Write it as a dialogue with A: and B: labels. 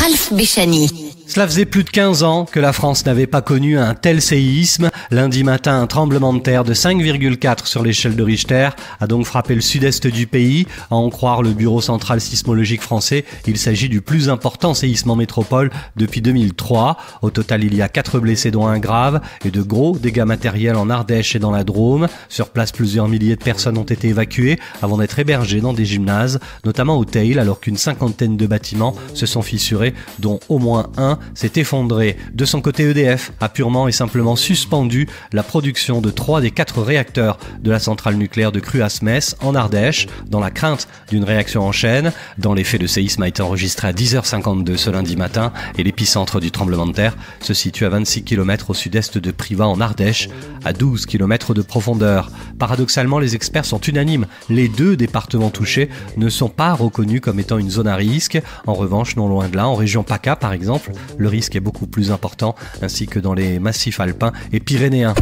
A: Ralph Béchani.
B: Cela faisait plus de 15 ans que la France n'avait pas connu un tel séisme. Lundi matin, un tremblement de terre de 5,4 sur l'échelle de Richter a donc frappé le sud-est du pays. À en croire le Bureau central sismologique français, il s'agit du plus important séisme en métropole depuis 2003. Au total, il y a 4 blessés dont un grave et de gros dégâts matériels en Ardèche et dans la Drôme. Sur place, plusieurs milliers de personnes ont été évacuées avant d'être hébergées dans des gymnases, notamment au Teil, alors qu'une cinquantaine de bâtiments se sont fissurés, dont au moins un s'est effondré. De son côté, EDF a purement et simplement suspendu la production de 3 des 4 réacteurs de la centrale nucléaire de Cruas-Meysse en Ardèche, dans la crainte d'une réaction en chaîne. Dans les faits, le séisme a été enregistré à 10h52 ce lundi matin et l'épicentre du tremblement de terre se situe à 26 km au sud-est de Privas en Ardèche, à 12 km de profondeur. Paradoxalement, les experts sont unanimes. Les 2 départements touchés ne sont pas reconnus comme étant une zone à risque. En revanche, non loin de là, en région PACA par exemple, le risque est beaucoup plus important, ainsi que dans les massifs alpins et pyrénéens.